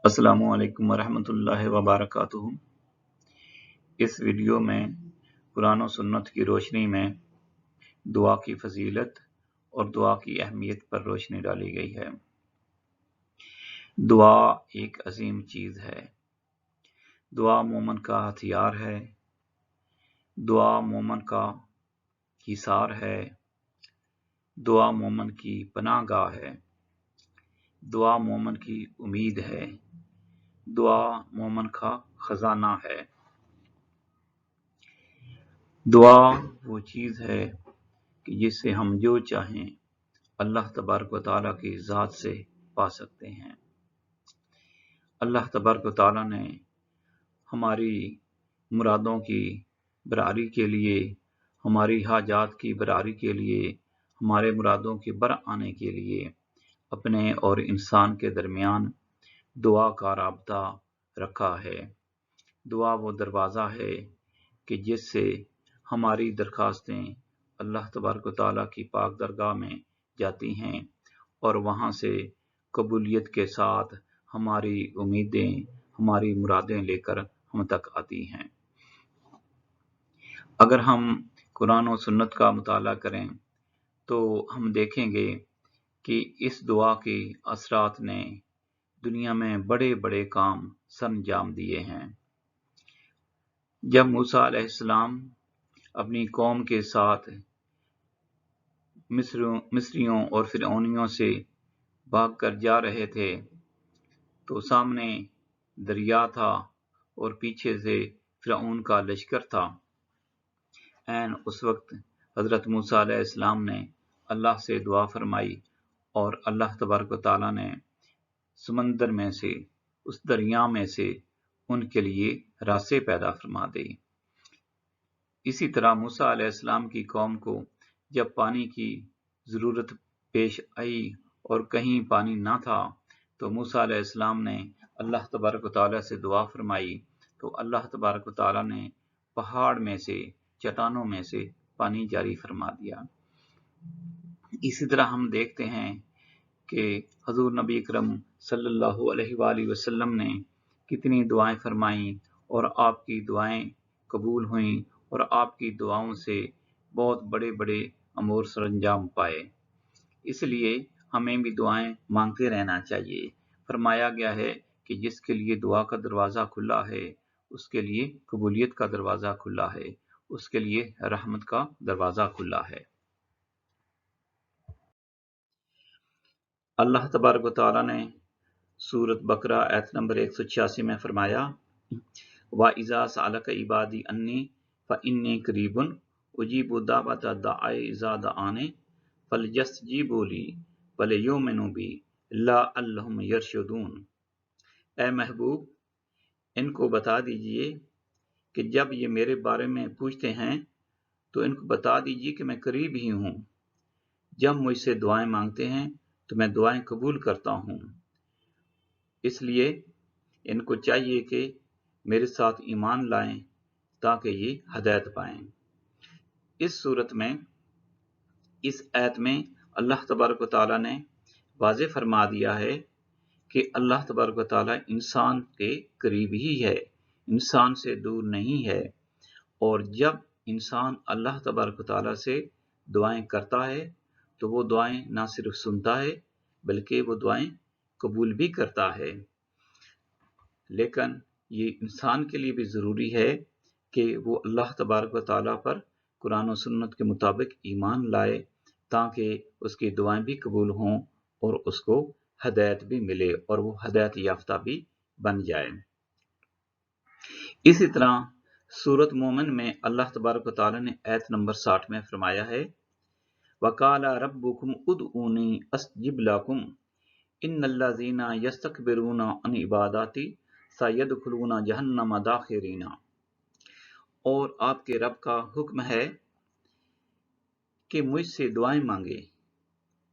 السلام علیکم ورحمۃ اللہ وبرکاتہ۔ اس ویڈیو میں قرآن و سنت کی روشنی میں دعا کی فضیلت اور دعا کی اہمیت پر روشنی ڈالی گئی ہے۔ دعا ایک عظیم چیز ہے۔ دعا مومن کا ہتھیار ہے۔ دعا مومن کا حصار ہے۔ دعا مومن کی پناہ گاہ ہے۔ دعا مومن کی امید ہے۔ دعا مومن کا خزانہ ہے۔ دعا وہ چیز ہے کہ جس سے ہم جو چاہیں اللہ تبارک و تعالیٰ کی ذات سے پا سکتے ہیں۔ اللہ تبارک و تعالیٰ نے ہماری مرادوں کی برآری کے لیے، ہماری حاجات کی برآری کے لیے، ہمارے مرادوں کے بر آنے کے لیے اپنے اور انسان کے درمیان دعا کا رابطہ رکھا ہے۔ دعا وہ دروازہ ہے کہ جس سے ہماری درخواستیں اللہ تبارک و تعالیٰ کی پاک درگاہ میں جاتی ہیں اور وہاں سے قبولیت کے ساتھ ہماری امیدیں، ہماری مرادیں لے کر ہم تک آتی ہیں۔ اگر ہم قرآن و سنت کا مطالعہ کریں تو ہم دیکھیں گے کہ اس دعا کے اثرات نے دنیا میں بڑے بڑے کام سر انجام دیے ہیں۔ جب موسیٰ علیہ السلام اپنی قوم کے ساتھ مصریوں اور فرعونیوں سے بھاگ کر جا رہے تھے تو سامنے دریا تھا اور پیچھے سے فرعون کا لشکر تھا۔ اس وقت حضرت موسیٰ علیہ السلام نے اللہ سے دعا فرمائی اور اللہ تبارک و تعالیٰ نے سمندر میں سے، اس دریا میں سے ان کے لیے راستے پیدا فرما دی۔ اسی طرح موسیٰ علیہ السلام کی قوم کو جب پانی کی ضرورت پیش آئی اور کہیں پانی نہ تھا تو موسیٰ علیہ السلام نے اللہ تبارک و تعالیٰ سے دعا فرمائی تو اللہ تبارک و تعالیٰ نے پہاڑ میں سے، چٹانوں میں سے پانی جاری فرما دیا۔ اسی طرح ہم دیکھتے ہیں کہ حضور نبی اکرم صلی اللہ علیہ وآلہ وسلم نے کتنی دعائیں فرمائیں اور آپ کی دعائیں قبول ہوئیں اور آپ کی دعاؤں سے بہت بڑے بڑے امور سر انجام پائے۔ اس لیے ہمیں بھی دعائیں مانگتے رہنا چاہیے۔ فرمایا گیا ہے کہ جس کے لیے دعا کا دروازہ کھلا ہے اس کے لیے قبولیت کا دروازہ کھلا ہے، اس کے لیے رحمت کا دروازہ کھلا ہے۔ اللہ تبارک و تعالیٰ نے سورۃ بقرہ آیت نمبر 186 میں فرمایا وَإِذَا سَأَلَكَ عِبَادِي أَنِّي فَإِنِّي قَرِيبٌ أُجِيبُ دَعْوَةَ الدَّاعِ إِذَا دَعَانِ فَلْيَسْتَجِیبُوا لِی وَلْیُؤْمِنُوا بِی لَعَلَّهُمْ یرشدون۔ اے محبوب، ان کو بتا دیجئے کہ جب یہ میرے بارے میں پوچھتے ہیں تو ان کو بتا دیجئے کہ میں قریب ہی ہوں۔ جب مجھ سے دعائیں مانگتے ہیں تو میں دعائیں قبول کرتا ہوں۔ اس لیے ان کو چاہیے کہ میرے ساتھ ایمان لائیں تاکہ یہ ہدایت پائیں۔ اس صورت میں، اس آیت میں اللہ تبارک و تعالیٰ نے واضح فرما دیا ہے کہ اللہ تبارک و تعالیٰ انسان کے قریب ہی ہے، انسان سے دور نہیں ہے، اور جب انسان اللہ تبارک و تعالیٰ سے دعائیں کرتا ہے تو وہ دعائیں نہ صرف سنتا ہے بلکہ وہ دعائیں قبول بھی کرتا ہے۔ لیکن یہ انسان کے لیے بھی ضروری ہے کہ وہ اللہ تبارک و تعالیٰ پر قرآن و سنت کے مطابق ایمان لائے تاکہ اس کی دعائیں بھی قبول ہوں اور اس کو ہدایت بھی ملے اور وہ ہدایت یافتہ بھی بن جائے۔ اسی طرح سورۃ مومن میں اللہ تبارک و تعالیٰ نے آیت نمبر 60 میں فرمایا ہے وَقَالَ رَبُّكُمْ ادْعُونِی أَسْتَجِبْ لَكُمْ إِنَّ الَّذِینَ یَسْتَکْبِرُونَ عَنْ عِبَادَاتِی سَیَدْخُلُونَ جَہَنَّمَ دَاخِرِینَ۔ اور آپ کے رب کا حکم ہے کہ مجھ سے دعائیں مانگے،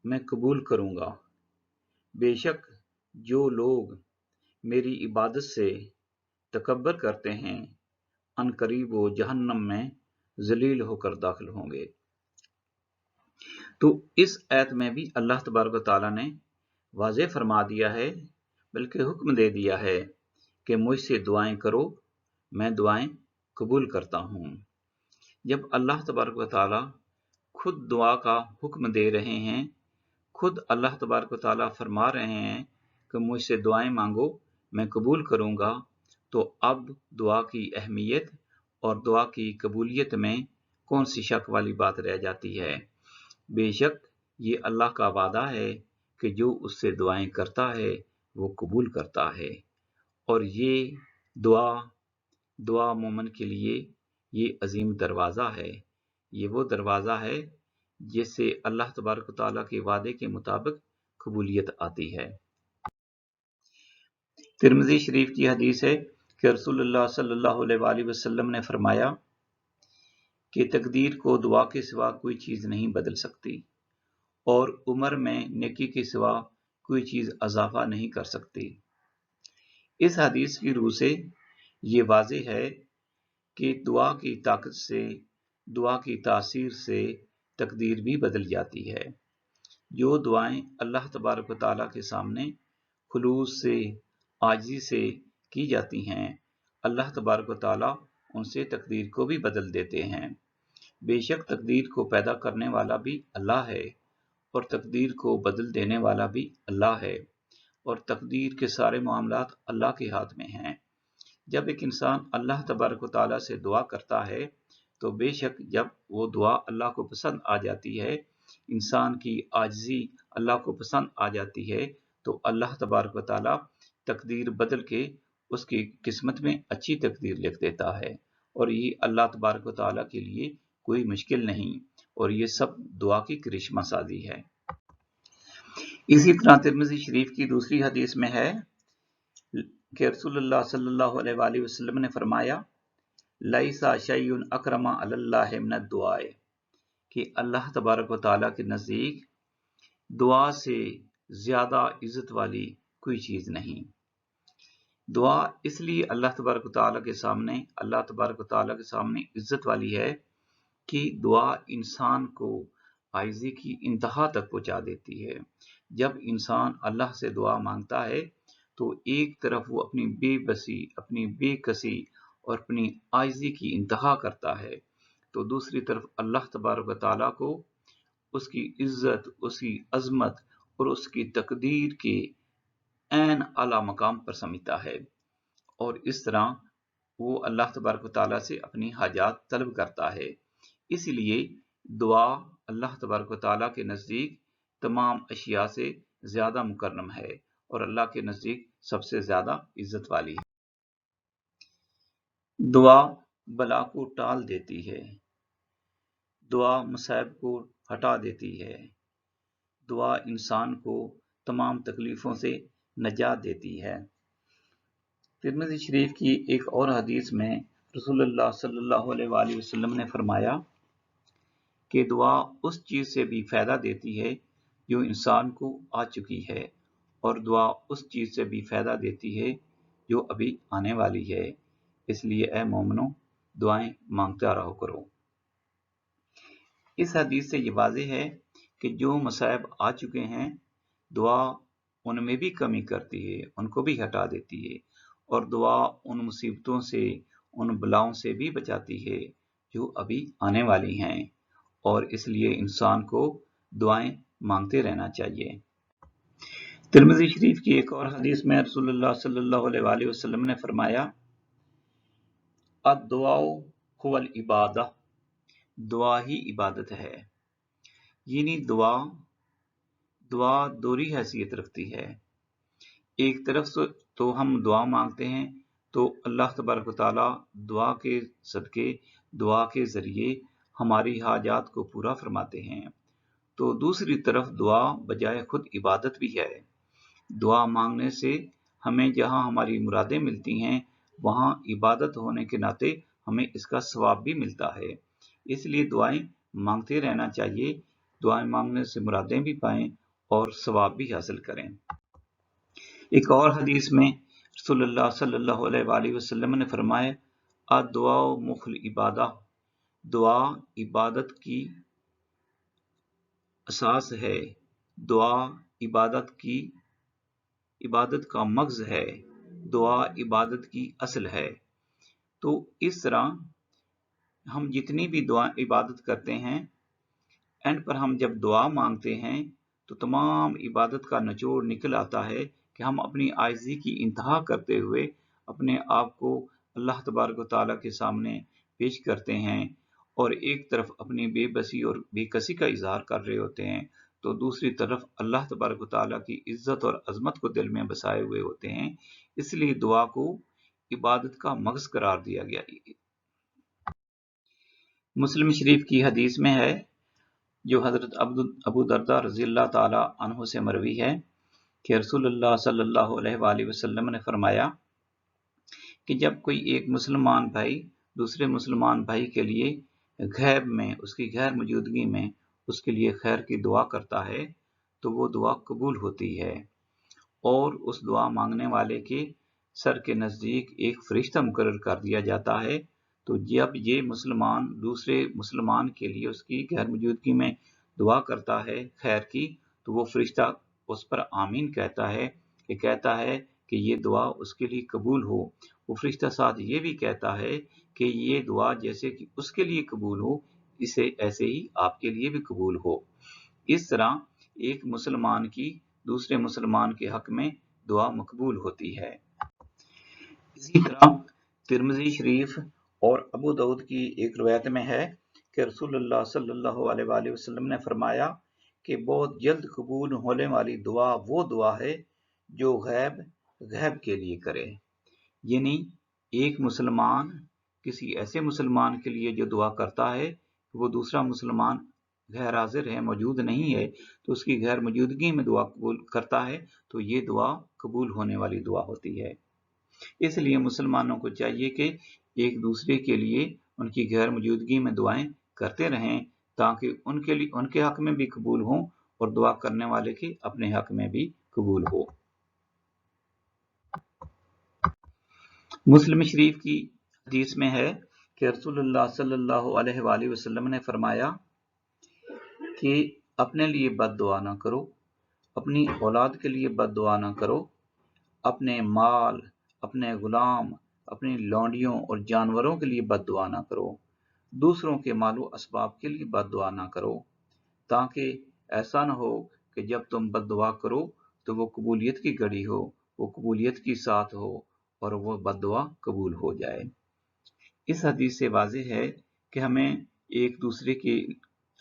میں قبول کروں گا۔ بے شک جو لوگ میری عبادت سے تکبر کرتے ہیں ان قریب وہ جہنم میں ذلیل ہو کر داخل ہوں گے۔ تو اس آیت میں بھی اللہ تبارک و تعالیٰ نے واضح فرما دیا ہے बल्कि हुक्म दे दिया है कि मुझसे दुआएं करो, मैं दुआएं कबूल करता हूँ। जब अल्लाह तबारक व तआला खुद दुआ का हुक्म दे रहे हैं, खुद अल्लाह तबारक व तआला फरमा रहे हैं कि मुझसे दुआएं मांगो, मैं कबूल करूँगा, तो अब दुआ की अहमियत और दुआ की कबूलियत में कौन सी शक वाली बात रह जाती है। बेशक ये अल्लाह का वादा है कि जो उससे दुआएं करता है वो कबूल करता है, और ये दुआ मोमिन के लिए ये अजीम दरवाज़ा है। ये वो दरवाज़ा है जिससे अल्लाह तबारक व तआला के वादे के मुताबिक कबूलियत आती है। तिरमिज़ी शरीफ की हदीस है कि रसूलुल्लाह सल्लल्लाहु अलैहि वसल्लम ने फरमाया कि तकदीर को दुआ के सिवा कोई चीज़ नहीं बदल सकती, और उम्र में नेकी के सिवा कोई चीज़ इजाफा नहीं कर सकती। इस हदीस की रूह से ये वाज़ेह है कि दुआ की ताकत से, दुआ की तासीर से तकदीर भी बदल जाती है। जो दुआएं अल्लाह तबारक व तआला के सामने खुलूस से, आजिज़ी से की जाती हैं, अल्लाह तबारक व तआला उनसे तकदीर को भी बदल देते हैं। बेशक तकदीर को पैदा करने वाला भी अल्लाह है, और तकदीर को बदल देने वाला भी अल्लाह है, और तकदीर के सारे मामलात अल्लाह के हाथ में हैं। जब एक इंसान अल्लाह तबारक व तआला से दुआ करता है, तो बेशक जब वो दुआ अल्लाह को पसंद आ जाती है, इंसान की आजिज़ी अल्लाह को पसंद आ जाती है, तो अल्लाह तबारक व तआला तकदीर बदल के उसकी किस्मत में अच्छी तकदीर लिख देता है, और ये अल्लाह तबारक व तआला के लिए कोई मुश्किल नहीं, और ये सब दुआ की करिश्मा साजी है। इसी तरह तिरमिज़ी शरीफ की दूसरी हदीस में है कि रसूलुल्लाह सल्लल्लाहु अलैहि वसल्लम ने फरमाया, लैसा शैउन अकरमा अलल्लाहि मिनद दुआ, कि अल्लाह तबारक व तआला के नज़दीक दुआ से ज़्यादा इज़्ज़त वाली कोई चीज़ नहीं। दुआ इसलिए अल्लाह तबारक व तआला के सामने इज़्ज़त वाली है कि दुआ इंसान को आजिज़ी की इंतहा तक पहुँचा देती है। जब इंसान अल्लाह से दुआ मांगता है, तो एक तरफ वो अपनी बेबसी, अपनी बेकसी और अपनी आजिज़ी की इंतहा करता है, तो दूसरी तरफ अल्लाह तबारक व तआला को उसकी इज्जत, उसकी अजमत और उसकी तकदीर के ऐन आला मकाम पर समझता है, और इस तरह वो अल्लाह तबारक व तआला से अपनी हाजात तलब करता है। इसलिए दुआ अल्लाह तबारक व तआला के नज़दीक तमाम अशिया से ज़्यादा मुकर्रम है, और अल्लाह के नज़दीक सबसे ज़्यादा इज्जत वाली है। दुआ बला को टाल देती है, दुआ मुसाइब को हटा देती है, दुआ इंसान को तमाम तकलीफ़ों से नजात देती है। तिरमिज़ी शरीफ की एक और हदीस में रसूलुल्लाह सल्लल्लाहु अलैहि वसल्लम ने फरमाया कि दुआ उस चीज़ से भी फ़ायदा देती है जो इंसान को आ चुकी है, और दुआ उस चीज़ से भी फ़ायदा देती है जो अभी आने वाली है। इसलिए ऐ मोमिनो, दुआएं मांगता रहो करो। इस हदीस से ये वाज़ेह है कि जो मसाइब आ चुके हैं, दुआ उनमें भी कमी करती है, उनको भी हटा देती है, और दुआ उन मुसीबतों से, उन बलाओं से भी बचाती है जो अभी आने वाली हैं, और इसलिए इंसान को दुआएं मांगते रहना चाहिए। तिरमिज़ी शरीफ की एक और हदीस में रसूलुल्लाह सल्लल्लाहु अलैहि वसल्लम ने फरमाया, अद-दुआउ हुवल इबादा, दुआ ही इबादत है। यानी दुआ दोहरी हैसियत रखती है। एक तरफ से तो हम दुआ मांगते हैं, तो अल्लाह तबारक व तआला दुआ के सदके, दुआ के ज़रिए हमारी हाजात को पूरा फरमाते हैं, तो दूसरी तरफ दुआ बजाय खुद इबादत भी है। दुआ मांगने से हमें जहाँ हमारी मुरादें मिलती हैं, वहाँ इबादत होने के नाते हमें इसका सवाब भी मिलता है। इसलिए दुआएं मांगते रहना चाहिए, दुआएं मांगने से मुरादें भी पाएं और सवाब भी हासिल करें। एक और हदीस में रसूलुल्लाह सल्लल्लाहु अलैहि वसल्लम ने फरमाया, अद-दुआ मुख्ल इबादा, दुआ इबादत की असास है, दुआ इबादत की इबादत का मग़ज़ है, दुआ इबादत की असल है। तो इस तरह हम जितनी भी दुआ इबादत करते हैं, एंड पर हम जब दुआ मांगते हैं तो तमाम इबादत का निचोड़ निकल आता है कि हम अपनी आजिज़ी की इंतहा करते हुए अपने आप को अल्लाह तबारक व तआला के सामने पेश करते हैं, और एक तरफ अपनी बेबसी और बेकसी का इजहार कर रहे होते हैं, तो दूसरी तरफ अल्लाह तबारक व तआला की इज्जत और अजमत को दिल में बसाए हुए होते हैं। इसलिए दुआ को इबादत का मग़ज़ करार दिया गया। मुस्लिम शरीफ की हदीस में है, जो हजरत अबू दरदा रज़ी अल्लाह ताला अन्हु से मरवी है, कि रसूलुल्लाह सल्लल्लाहु अलैहि वसल्लम ने फरमाया कि जब कोई एक मुसलमान भाई दूसरे मुसलमान भाई के लिए गैब में, उसकी गैर मौजूदगी में उसके लिए खैर की दुआ करता है, तो वो दुआ कबूल होती है, और उस दुआ मांगने वाले के सर के नज़दीक एक फरिश्ता मुकर्रर कर दिया जाता है। तो जब ये मुसलमान दूसरे मुसलमान के लिए उसकी गैर मौजूदगी में दुआ करता है खैर की, तो वो फरिश्ता उस पर आमीन कहता है कि ये दुआ उसके लिए कबूल हो। वो फरिश्ता साथ ये भी कहता है कि ये दुआ जैसे कि उसके लिए कबूल हो, इसे ऐसे ही आपके लिए भी कबूल हो। इस तरह एक मुसलमान की दूसरे मुसलमान के हक में दुआ मकबूल होती है। इसी तरह तिरमिज़ी शरीफ और अबू दाऊद की एक रिवायत में है कि रसूलुल्लाह सल्लल्लाहु अलैहि वसल्लम ने फरमाया कि बहुत जल्द कबूल होने वाली दुआ वो दुआ है जो गैब के लिए करे। यानी एक मुसलमान किसी ऐसे मुसलमान के लिए जो दुआ करता है, वो दूसरा मुसलमान गैर हाजिर है, मौजूद नहीं है, तो उसकी गैर मौजूदगी में दुआ कबूल करता है, तो ये दुआ कबूल होने वाली दुआ होती है। इसलिए मुसलमानों को चाहिए कि एक दूसरे के लिए उनकी गैर मौजूदगी में दुआएं करते रहें, ताकि उनके लिए उनके हक में भी कबूल हो और दुआ करने वाले के अपने हक में भी कबूल हो। मुस्लिम शरीफ की हदीस में है कि रसूलुल्लाह सल्लल्लाहु अलैहि वसल्लम ने फरमाया कि अपने लिए बद्दुआ ना करो, अपनी औलाद के लिए बद्दुआ ना करो, अपने माल, अपने गुलाम, अपनी लौंडियों और जानवरों के लिए बद्दुआ ना करो, दूसरों के मालो असबाब के लिए बद्दुआ ना करो, ताकि ऐसा न हो कि जब तुम बद्दुआ करो तो वो कबूलियत की घड़ी हो, वो कबूलियत की साथ हो और वो बद्दुआ कबूल हो जाए। इस हदीस से वाज़ेह है कि हमें एक दूसरे के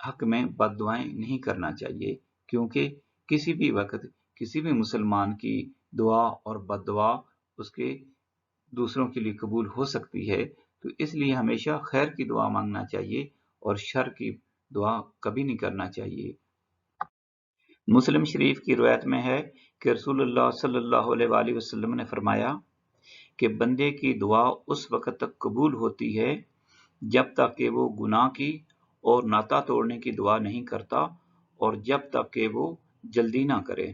हक में बद्दुआएं नहीं करना चाहिए, क्योंकि किसी भी वक्त किसी भी मुसलमान की दुआ और बद्दुआ उसके दूसरों के लिए कबूल हो सकती है। तो इसलिए हमेशा खैर की दुआ मांगना चाहिए और शर की दुआ कभी नहीं करना चाहिए। मुस्लिम शरीफ की रिवायत में है कि रसूलुल्लाह सल्लल्लाहु अलैहि वसल्लम ने फरमाया कि बंदे की दुआ उस वक्त तक कबूल होती है जब तक कि वो गुनाह की और नाता तोड़ने की दुआ नहीं करता, और जब तक कि वो जल्दी ना करे।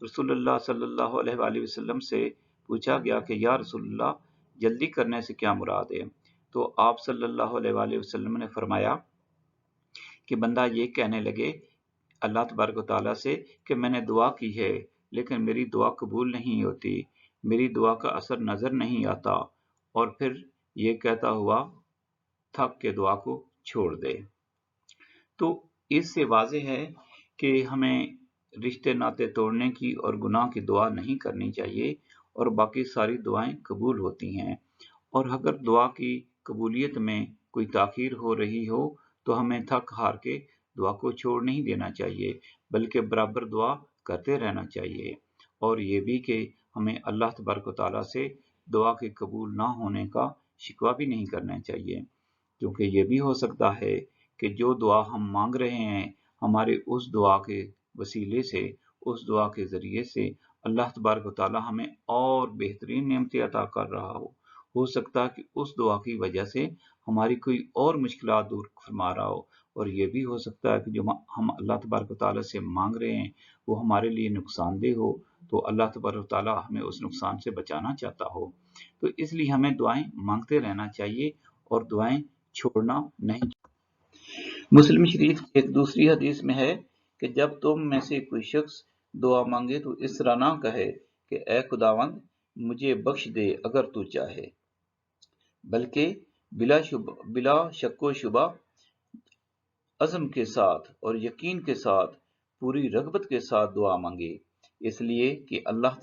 रसूलुल्लाह सल्लल्लाहु अलैहि वसल्लम से पूछा गया कि या रसूलुल्लाह, जल्दी करने से क्या मुराद है? तो आप सल्लल्लाहु अलैहि वसल्लम ने फरमाया कि बंदा ये कहने लगे अल्लाह तबारक व तआला से कि मैंने दुआ की है लेकिन मेरी दुआ कबूल नहीं होती, मेरी दुआ का असर नजर नहीं आता, और फिर ये कहता हुआ थक के दुआ को छोड़ दे। तो इससे वाज़ेह है कि हमें रिश्ते नाते तोड़ने की और गुनाह की दुआ नहीं करनी चाहिए, और बाकी सारी दुआएं कबूल होती हैं। और अगर दुआ की कबूलियत में कोई ताख़ीर हो रही हो तो हमें थक हार के दुआ को छोड़ नहीं देना चाहिए, बल्कि बराबर दुआ करते रहना चाहिए। और ये भी कि हमें अल्लाह तबारक व तआला से दुआ के कबूल ना होने का शिकवा भी नहीं करना चाहिए, क्योंकि ये भी हो सकता है कि जो दुआ हम मांग रहे हैं, हमारे उस दुआ के वसीले से, उस दुआ के ज़रिए से अल्लाह तबारक व तआला हमें और बेहतरीन नेमतें अता कर रहा हो। हो सकता है कि उस दुआ की वजह से हमारी कोई और मुश्किलात दूर फरमा रहा हो, और ये भी हो सकता है कि जो हम अल्लाह तबारक व तआला से मांग रहे हैं वो हमारे लिए नुकसानदेह हो, तो अल्लाह तबारक व तआला हमें उस नुकसान से बचाना चाहता हो। तो इसलिए हमें दुआएं मांगते रहना चाहिए और दुआएं छोड़ना नहीं। मुस्लिम शरीफ की एक दूसरी हदीस में है कि जब तुम में से कोई शख्स दुआ मांगे तो इस तरह ना कहे کہ اے خداوند مجھے بخش دے اگر تو چاہے، بلکہ بلا شک و شبہ عزم کے ساتھ اور یقین کے ساتھ پوری رغبت کے ساتھ دعا مانگے، اس لیے کہ اللہ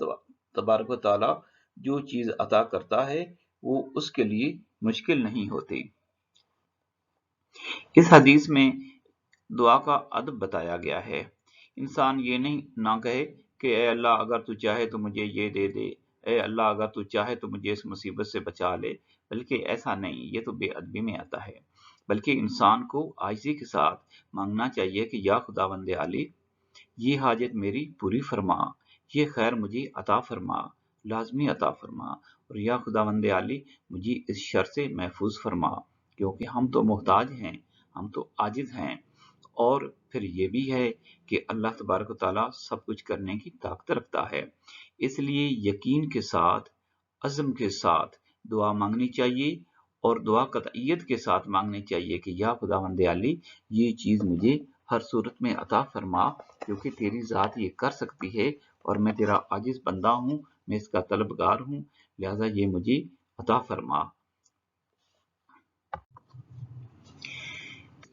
تبارک و تعالی جو چیز عطا کرتا ہے وہ اس کے لیے مشکل نہیں ہوتی۔ اس حدیث میں دعا کا ادب بتایا گیا ہے۔ انسان یہ نہ کہے کہ اے اللہ اگر تو چاہے تو مجھے یہ دے دے، اے اللہ اگر تو چاہے تو مجھے اس مصیبت سے بچا لے، بلکہ ایسا نہیں، یہ تو بے ادبی میں آتا ہے۔ بلکہ انسان کو عاجزی کے ساتھ مانگنا چاہیے کہ یا خداوند عالی، یہ حاجت میری پوری فرما، یہ خیر مجھے عطا فرما، لازمی عطا فرما، اور یا خداوند عالی مجھے اس شر سے محفوظ فرما، کیونکہ ہم تو محتاج ہیں، ہم تو عاجز ہیں۔ اور پھر یہ بھی ہے کہ اللہ تبارک و تعالیٰ سب کچھ کرنے کی طاقت رکھتا ہے، اس لیے یقین کے ساتھ، عزم کے ساتھ دعا مانگنی چاہیے، اور دعا قطعیت کے ساتھ مانگنی چاہیے کہ یا خداوند عالی یہ چیز مجھے ہر صورت میں عطا فرما، کیونکہ تیری ذات یہ کر سکتی ہے اور میں تیرا عاجز بندہ ہوں، میں اس کا طلبگار ہوں، لہذا یہ مجھے عطا فرما۔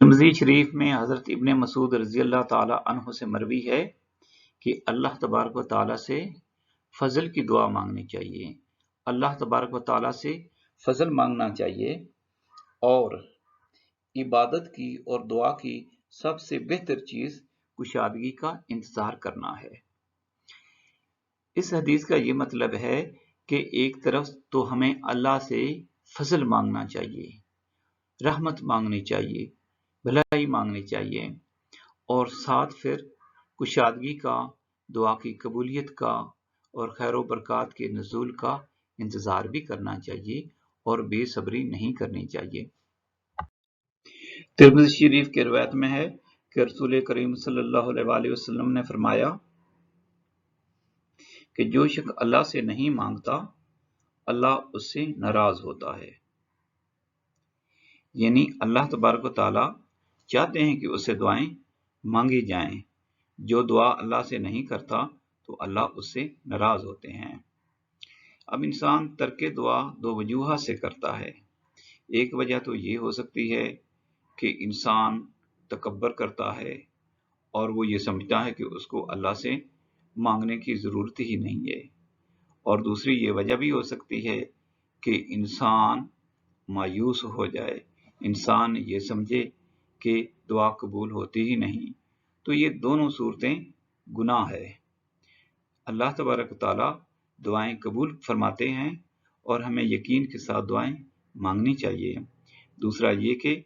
ترمذی شریف میں حضرت ابن مسعود رضی اللہ تعالی عنہ سے مروی ہے کہ اللہ تبارک و تعالیٰ سے فضل کی دعا مانگنی چاہیے، اللہ تبارک و تعالیٰ سے فضل مانگنا چاہیے، اور عبادت کی اور دعا کی سب سے بہتر چیز کشادگی کا انتظار کرنا ہے۔ اس حدیث کا یہ مطلب ہے کہ ایک طرف تو ہمیں اللہ سے فضل مانگنا چاہیے، رحمت مانگنی چاہیے، بھلائی مانگنی چاہیے، اور ساتھ پھر کشادگی کا، دعا کی قبولیت کا اور خیر و برکات کے نزول کا انتظار بھی کرنا چاہیے، اور بے صبری نہیں کرنی چاہیے۔ ترمذی شریف کے روایت میں ہے کہ رسول کریم صلی اللہ علیہ وآلہ وسلم نے فرمایا کہ جو شخص اللہ سے نہیں مانگتا اللہ اس سے ناراض ہوتا ہے، یعنی اللہ تبارک و تعالیٰ چاہتے ہیں کہ اس سے دعائیں مانگی جائیں، جو دعا اللہ سے نہیں کرتا تو اللہ اس سے ناراض ہوتے ہیں۔ اب انسان ترک دعا دو وجوہ سے کرتا ہے، ایک وجہ تو یہ ہو سکتی ہے کہ انسان تکبر کرتا ہے اور وہ یہ سمجھتا ہے کہ اس کو اللہ سے مانگنے کی ضرورت ہی نہیں ہے، اور دوسری یہ وجہ بھی ہو سکتی ہے کہ انسان مایوس ہو جائے، انسان یہ سمجھے کہ دعا قبول ہوتی ہی نہیں، تو یہ دونوں صورتیں گناہ ہے۔ اللہ تبارک و تعالیٰ دعائیں قبول فرماتے ہیں اور ہمیں یقین کے ساتھ دعائیں مانگنی چاہیے۔ دوسرا یہ کہ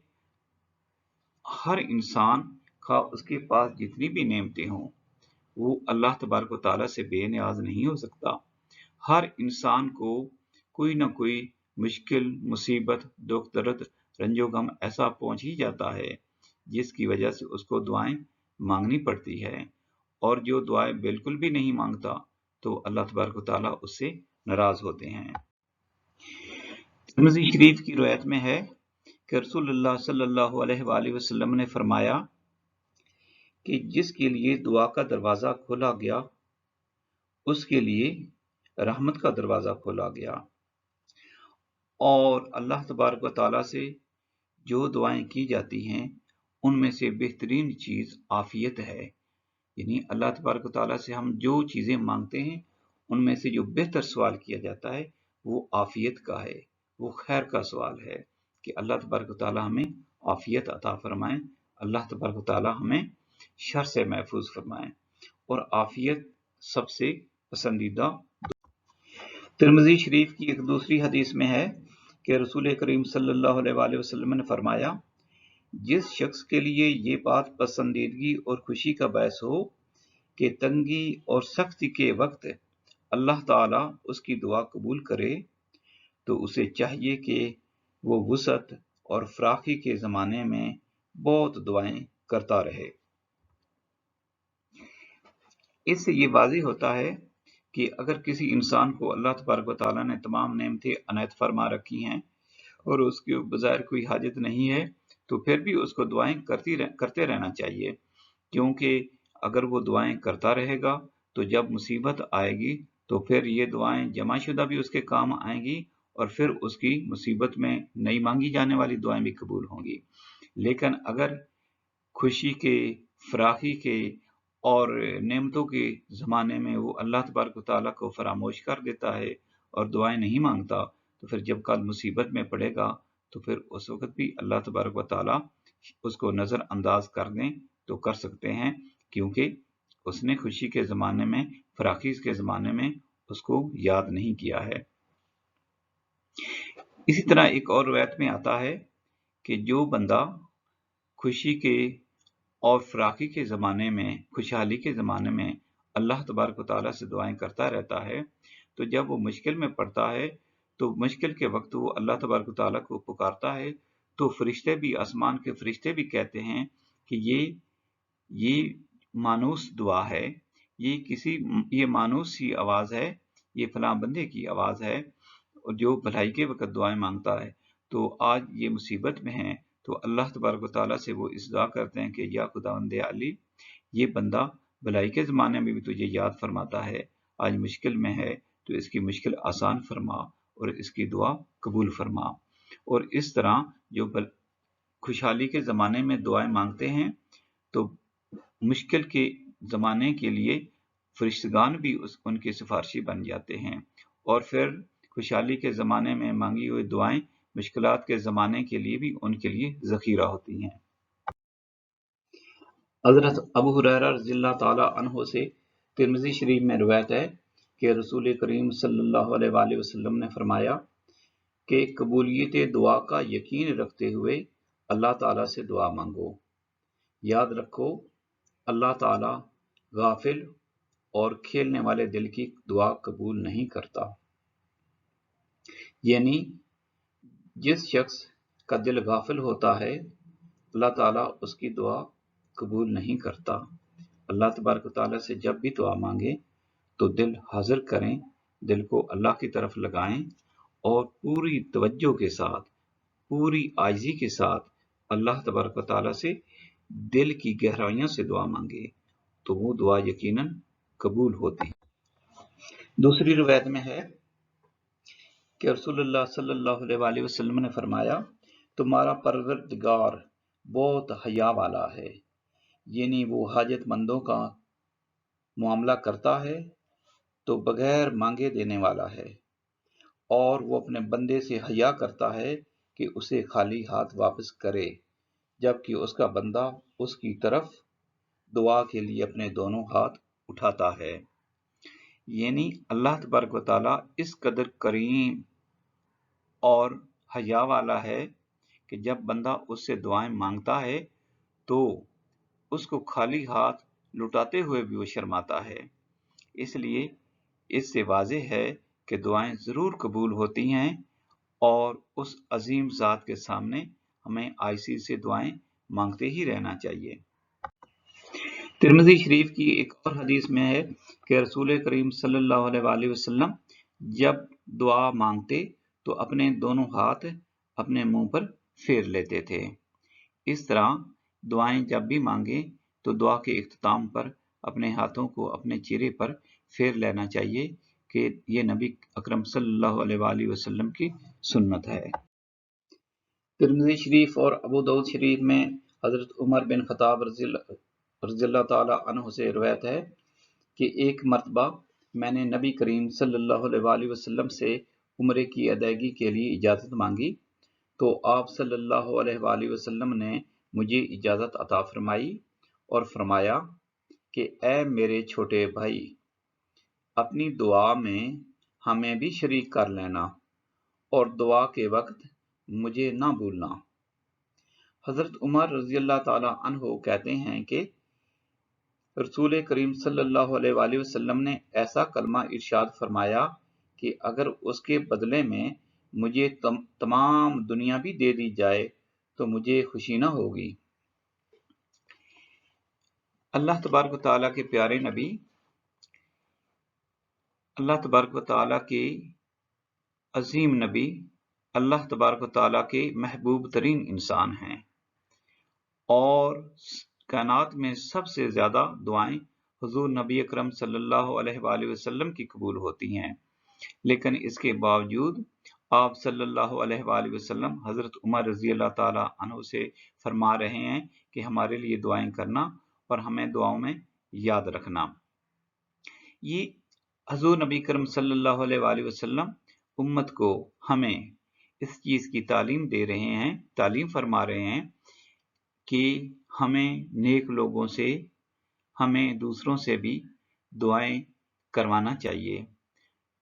ہر انسان کا اس کے پاس جتنی بھی نعمتیں ہوں وہ اللہ تبارک و تعالیٰ سے بے نیاز نہیں ہو سکتا۔ ہر انسان کو کوئی نہ کوئی مشکل، مصیبت، دکھ، درد، رنج و غم ایسا پہنچ ہی جاتا ہے جس کی وجہ سے اس کو دعائیں مانگنی پڑتی ہے، اور جو دعائیں بالکل بھی نہیں مانگتا تو اللہ تبارک و تعالیٰ اس سے ناراض ہوتے ہیں۔ ترمذی شریف کی روایت میں ہے کہ رسول اللہ صلی اللہ علیہ وآلہ وسلم نے فرمایا کہ جس کے لیے دعا کا دروازہ کھولا گیا اس کے لیے رحمت کا دروازہ کھولا گیا، اور اللہ تبارک و تعالیٰ سے جو دعائیں کی جاتی ہیں ان میں سے بہترین چیز عافیت ہے، یعنی اللہ تبارک و تعالیٰ سے ہم جو چیزیں مانگتے ہیں ان میں سے جو بہتر سوال کیا جاتا ہے وہ عافیت کا ہے، وہ خیر کا سوال ہے کہ اللہ تبارک و تعالیٰ ہمیں عافیت عطا فرمائیں، اللہ تبارک و تعالیٰ ہمیں شر سے محفوظ فرمائیں، اور عافیت سب سے پسندیدہ۔ ترمذی شریف کی ایک دوسری حدیث میں ہے کہ رسول کریم صلی اللہ علیہ وآلہ وسلم نے فرمایا جس شخص کے لیے یہ بات پسندیدگی اور خوشی کا باعث ہو کہ تنگی اور سختی کے وقت اللہ تعالیٰ اس کی دعا قبول کرے تو اسے چاہیے کہ وہ وسعت اور فراخی کے زمانے میں بہت دعائیں کرتا رہے۔ اس سے یہ واضح ہوتا ہے کہ اگر کسی انسان کو اللہ تبارک و تعالیٰ نے تمام نعمتیں عنایت فرما رکھی ہیں اور اس کے بظاہر کوئی حاجت نہیں ہے تو پھر بھی اس کو دعائیں کرتے رہنا چاہیے، کیونکہ اگر وہ دعائیں کرتا رہے گا تو جب مصیبت آئے گی تو پھر یہ دعائیں جمع شدہ بھی اس کے کام آئیں گی اور پھر اس کی مصیبت میں نئی مانگی جانے والی دعائیں بھی قبول ہوں گی۔ لیکن اگر خوشی کے، فراخی کے اور نعمتوں کے زمانے میں وہ اللہ تبارک و تعالیٰ کو فراموش کر دیتا ہے اور دعائیں نہیں مانگتا، تو پھر جب کل مصیبت میں پڑے گا تو پھر اس وقت بھی اللہ تبارک و تعالیٰ اس کو نظر انداز کر دیں تو کر سکتے ہیں، کیونکہ اس نے خوشی کے زمانے میں، فراخی کے زمانے میں اس کو یاد نہیں کیا ہے۔ اسی طرح ایک اور روایت میں آتا ہے کہ جو بندہ خوشی کے اور فراخی کے زمانے میں، خوشحالی کے زمانے میں اللہ تبارک و تعالیٰ سے دعائیں کرتا رہتا ہے، تو جب وہ مشکل میں پڑتا ہے تو مشکل کے وقت وہ اللہ تبارک و تعالیٰ کو پکارتا ہے، تو فرشتے بھی، آسمان کے فرشتے بھی کہتے ہیں کہ یہ مانوس دعا ہے، یہ مانوس سی آواز ہے، یہ فلاں بندے کی آواز ہے جو بھلائی کے وقت دعائیں مانگتا ہے۔ تو آج یہ مصیبت میں ہیں تو اللہ تبارک و تعالیٰ سے وہ اس دعا کرتے ہیں کہ یا خداوند علی، یہ بندہ بھلائی کے زمانے میں بھی تجھے یاد فرماتا ہے، آج مشکل میں ہے تو اس کی مشکل آسان فرما اور اس کی دعا قبول فرما۔ اور اس طرح جو خوشحالی کے زمانے میں دعائیں مانگتے ہیں تو مشکل کے زمانے کے لیے فرشتگان بھی ان کے سفارشی بن جاتے ہیں، اور پھر خوشحالی کے زمانے میں مانگی ہوئی دعائیں مشکلات کے زمانے کے لیے بھی ان کے لیے ذخیرہ ہوتی ہیں۔ حضرت ابو ہریرہ رضی اللہ تعالیٰ عنہ سے ترمذی شریف میں روایت ہے کہ رسول کریم صلی اللہ علیہ وآلہ وسلم نے فرمایا کہ قبولیت دعا کا یقین رکھتے ہوئے اللہ تعالیٰ سے دعا مانگو۔ یاد رکھو، اللہ تعالیٰ غافل اور کھیلنے والے دل کی دعا قبول نہیں کرتا۔ یعنی جس شخص کا دل غافل ہوتا ہے اللہ تعالیٰ اس کی دعا قبول نہیں کرتا۔ اللہ تبارک و تعالیٰ سے جب بھی دعا مانگے تو دل حاضر کریں، دل کو اللہ کی طرف لگائیں اور پوری توجہ کے ساتھ، پوری عاجزی کے ساتھ اللہ تبارک و تعالیٰ سے دل کی گہرائیوں سے دعا مانگے تو وہ دعا یقیناً قبول ہوتی ہے۔ دوسری روایت میں ہے کہ رسول اللہ صلی اللہ علیہ وآلہ وسلم نے فرمایا، تمہارا پروردگار بہت حیا والا ہے، یعنی وہ حاجت مندوں کا معاملہ کرتا ہے تو بغیر مانگے دینے والا ہے، اور وہ اپنے بندے سے حیا کرتا ہے کہ اسے خالی ہاتھ واپس کرے، جبکہ اس کا بندہ اس کی طرف دعا کے لیے اپنے دونوں ہاتھ اٹھاتا ہے۔ یعنی اللہ تبارک و تعالیٰ اس قدر کریم اور حیا والا ہے کہ جب بندہ اس سے دعائیں مانگتا ہے تو اس کو خالی ہاتھ لٹاتے ہوئے بھی وہ شرماتا ہے۔ اس لیے اس سے واضح ہے کہ دعائیں ضرور قبول ہوتی ہیں، اور اس عظیم ذات کے سامنے ہمیں آجزی سے دعائیں مانگتے ہی رہنا چاہیے۔ ترمذی شریف کی ایک اور حدیث میں ہے کہ رسول کریم صلی اللہ علیہ وآلہ وسلم جب دعا مانگتے تو اپنے دونوں ہاتھ اپنے منہ پر پھیر لیتے تھے۔ اس طرح دعائیں جب بھی مانگیں تو دعا کے اختتام پر اپنے ہاتھوں کو اپنے چہرے پر پھیر لینا چاہیے کہ یہ نبی اکرم صلی اللہ علیہ وآلہ وسلم کی سنت ہے۔ ترمذی شریف اور ابو داؤد شریف میں حضرت عمر بن خطاب رضی اللہ تعالیٰ عنہ سے روایت ہے کہ ایک مرتبہ میں نے نبی کریم صلی اللہ علیہ وآلہ وسلم سے عمرے کی ادائیگی کے لیے اجازت مانگی تو آپ صلی اللہ علیہ وآلہ وسلم نے مجھے اجازت عطا فرمائی اور فرمایا کہ اے میرے چھوٹے بھائی، اپنی دعا میں ہمیں بھی شریک کر لینا اور دعا کے وقت مجھے نہ بھولنا۔ حضرت عمر رضی اللہ تعالیٰ عنہ کہتے ہیں کہ رسول کریم صلی اللہ علیہ وآلہ وسلم نے ایسا کلمہ ارشاد فرمایا کہ اگر اس کے بدلے میں مجھے تمام دنیا بھی دے دی جائے تو مجھے خوشی نہ ہوگی۔ اللہ تبارک و تعالیٰ کے پیارے نبی، اللہ تبارک و تعالیٰ کے عظیم نبی، اللہ تبارک و تعالیٰ کے محبوب ترین انسان ہیں، اور کائنات میں سب سے زیادہ دعائیں हुजूर नबी अकरम सल्लल्लाहु अलैहि वसल्लम की कबूल होती हैं, लेकिन इसके बावजूद आप सल्लल्लाहु अलैहि वसल्लम हजरत उमर रजी अल्लाह ताला अन्हु से फरमा रहे हैं कि हमारे लिए दुआएं करना और हमें दुआओं में याद रखना। ये हुजूर नबी करम सल्लल्लाहु अलैहि वसल्लम उम्मत को हमें इस चीज की तालीम दे रहे हैं, तालीम फरमा रहे हैं कि हमें नेक लोगों से, हमें दूसरों से भी दुआएं करवाना चाहिए,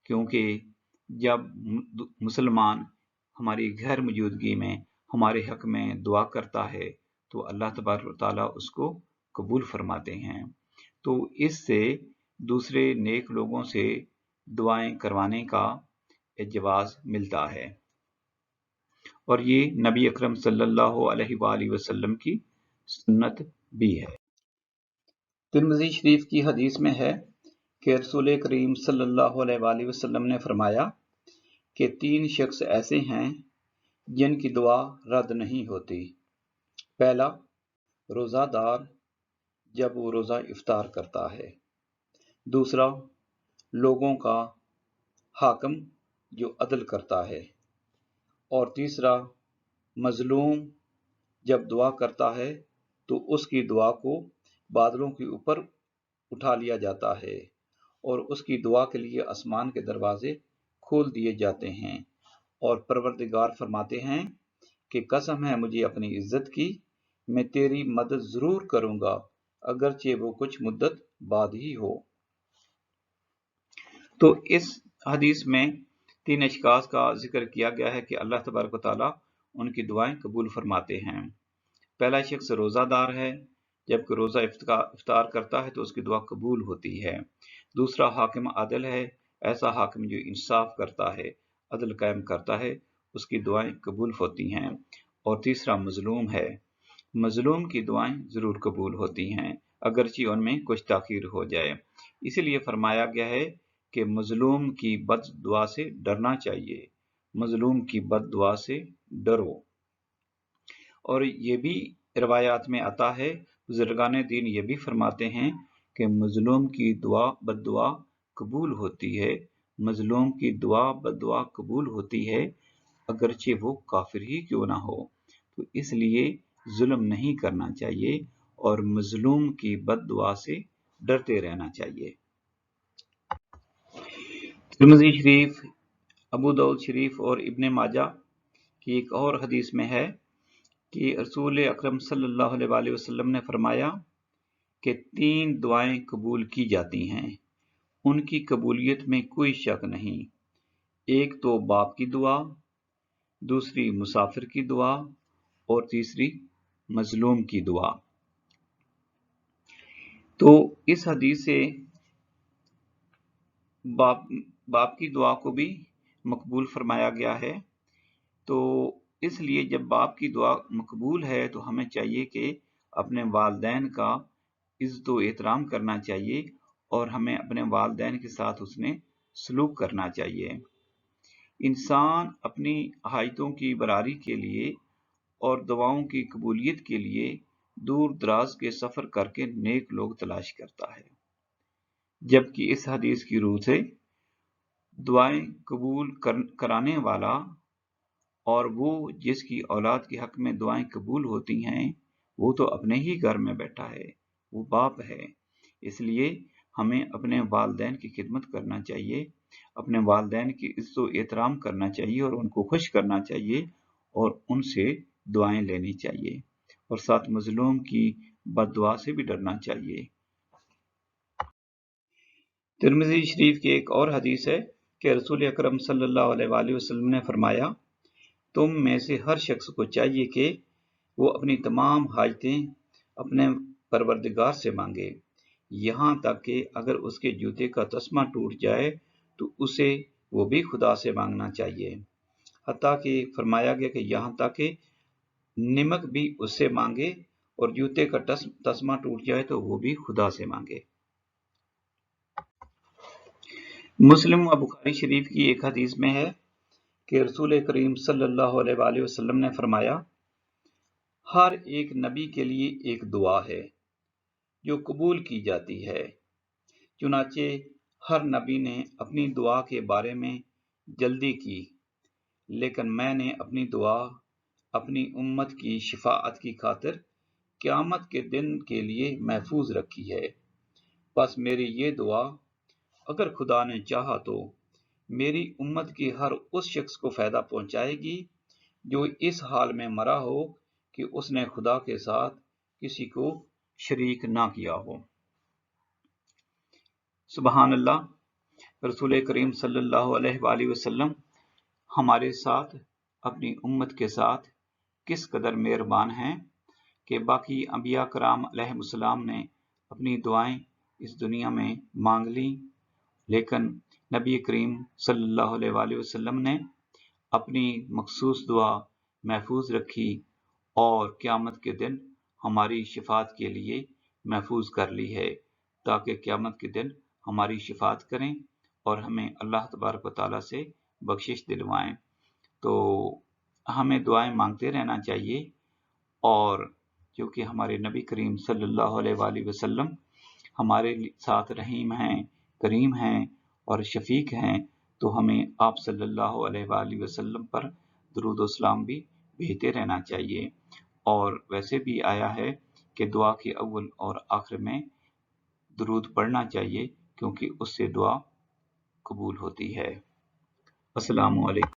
क्योंकि जब मुसलमान हमारी गैर मौजूदगी में हमारे हक में दुआ करता है तो अल्लाह तबारक व तआला उसको कबूल फरमाते हैं। तो इससे दूसरे नेक लोगों से दुआएं करवाने का इजाज़त मिलता है, और ये नबी अकरम सल्लल्लाहु अलैहि वसल्लम की सुन्नत भी है। तिर्मिज़ी शरीफ की हदीस में है कि रसूल करीम सल्लल्लाहु अलैहि वसल्लम ने फरमाया कि 3 शख्स ऐसे हैं जिनकी दुआ रद्द नहीं होती। पहला, रोज़ादार जब वो रोज़ा इफ्तार करता है। दूसरा, लोगों का हाकिम जो अदल करता है। और तीसरा, मजलूम जब दुआ करता है तो उसकी दुआ को बादलों के ऊपर उठा लिया जाता है और उसकी दुआ के लिए आसमान के दरवाजे खोल दिए जाते हैं, और परवरदिगार फरमाते हैं कि कसम है मुझे अपनी इज्जत की, मैं तेरी मदद जरूर करूंगा अगरचे वो कुछ मुद्दत बाद ही हो। तो इस हदीस में 3 अशखास का जिक्र किया गया है कि अल्लाह तबारक व तआला उनकी दुआएं कबूल फरमाते हैं। पहला शख्स रोज़ादार है, जबकि रोज़ा इफ्तार करता है तो उसकी दुआ कबूल होती है। दूसरा, हाकिम आदिल है, ऐसा हाकिम जो इंसाफ करता है, अदल कायम करता है, उसकी दुआएं कबूल होती हैं। और तीसरा, मजलूम है, मजलूम की दुआएं जरूर कबूल होती हैं अगरचे उनमें कुछ ताखीर हो जाए। इसीलिए फरमाया गया है कि मजलूम की बद दुआ से डरना चाहिए, मजलूम की बद दुआ से डरो। और ये भी रवायात में आता है, बुजुर्गान दीन ये भी फरमाते हैं कि मजलूम की दुआ बद्दुआ कबूल होती है, मजलूम की दुआ बद्दुआ कबूल होती है अगरचे वो काफिर ही क्यों ना हो। तो इसलिए जुल्म नहीं करना चाहिए और मजलूम की बद्दुआ से डरते रहना चाहिए। तिर्मिज़ी शरीफ, अबू दाऊद शरीफ और इब्ने माजा की एक और हदीस में है कि रसूल अकरम सल्लल्लाहु अलैहि वसल्लम ने फरमाया कि 3 दुआएं कबूल की जाती हैं, उनकी कबूलियत में कोई शक नहीं। एक तो बाप की दुआ, दूसरी मुसाफिर की दुआ और तीसरी मजलूम की दुआ। तो इस हदीस से बाप की दुआ को भी मकबूल फरमाया गया है। तो इसलिए जब बाप की दुआ मकबूल है तो हमें चाहिए कि अपने वालिदैन का इज्जत व एहतराम करना चाहिए और हमें अपने वालिदैन के साथ उसने सलूक करना चाहिए। इंसान अपनी हाजतों की बरारी के लिए और दुआओं की कबूलियत के लिए दूर दराज के सफर करके नेक लोग तलाश करता है, जबकि इस हदीस की रूह से दुआएं कबूल कराने वाला और वो जिसकी औलाद के हक में दुआएं कबूल होती हैं वो तो अपने ही घर में बैठा है, वो बाप है। इसलिए हमें अपने वालिदैन की खिदमत करना चाहिए, अपने वालिदैन की इज्जत व एहतराम करना चाहिए और उनको खुश करना चाहिए और उनसे दुआएं लेनी चाहिए, और साथ मजलूम की बद्दुआ से भी डरना चाहिए। तिर्मिज़ी शरीफ की एक और हदीस है कि रसूल अकरम सल्लल्लाहु अलैहि वसल्लम ने फरमाया, तुम में से हर शख्स को चाहिए कि वो अपनी तमाम हाजतें अपने परवरदिगार से मांगे, यहाँ तक कि अगर उसके जूते का तस्मा टूट जाए तो उसे वो भी खुदा से मांगना चाहिए। हत्ता कि फरमाया गया कि यहाँ तक कि निमक भी उससे मांगे और जूते का तस्मा टूट जाए तो वो भी खुदा से मांगे। मुस्लिम व बुखारी शरीफ की एक हदीस में है कि रसूल करीम सल्लल्लाहु अलैहि वसल्लम ने फरमाया, हर एक नबी के लिए एक दुआ है जो कबूल की जाती है, चुनाचे हर नबी ने अपनी दुआ के बारे में जल्दी की, लेकिन मैंने अपनी दुआ अपनी उम्मत की शिफाअत की खातिर क़यामत के दिन के लिए महफूज रखी है। बस मेरी ये दुआ अगर खुदा ने चाहा तो मेरी उम्मत की हर उस शख्स को फ़ायदा पहुंचाएगी जो इस हाल में मरा हो कि उसने खुदा के साथ किसी को शरीक ना किया हो। सुबहान अल्लाह, रसूल करीम सल्लल्लाहु अलैहि वसल्लम हमारे साथ, अपनी उम्मत के साथ किस कदर मेहरबान हैं कि बाकी अंबिया कराम अलैहिमुस्सलाम ने अपनी दुआएं इस दुनिया में मांग ली, लेकिन नबी करीम सल्लल्लाहु अलैहि वसल्लम ने अपनी मखसूस दुआ महफूज रखी और क़यामत के दिन हमारी शिफात के लिए महफूज कर ली है, ताकि क़यामत के दिन हमारी शिफात करें और हमें अल्लाह तबारक व तआला से बख्शिश दिलवाएं। तो हमें दुआएं मांगते रहना चाहिए, और क्योंकि हमारे नबी करीम सल्लल्लाहु अलैहि वसल्लम हमारे साथ रहीम हैं, करीम हैं और शफीक हैं, तो हमें आप सल्लल्लाहु अलैहि वसल्लम पर दुरूद व सलाम भी भेजते रहना चाहिए। और वैसे भी आया है कि दुआ के अव्वल और आखिर में दुरूद पढ़ना चाहिए, क्योंकि उससे दुआ कबूल होती है। अस्सलामु अलैकुम।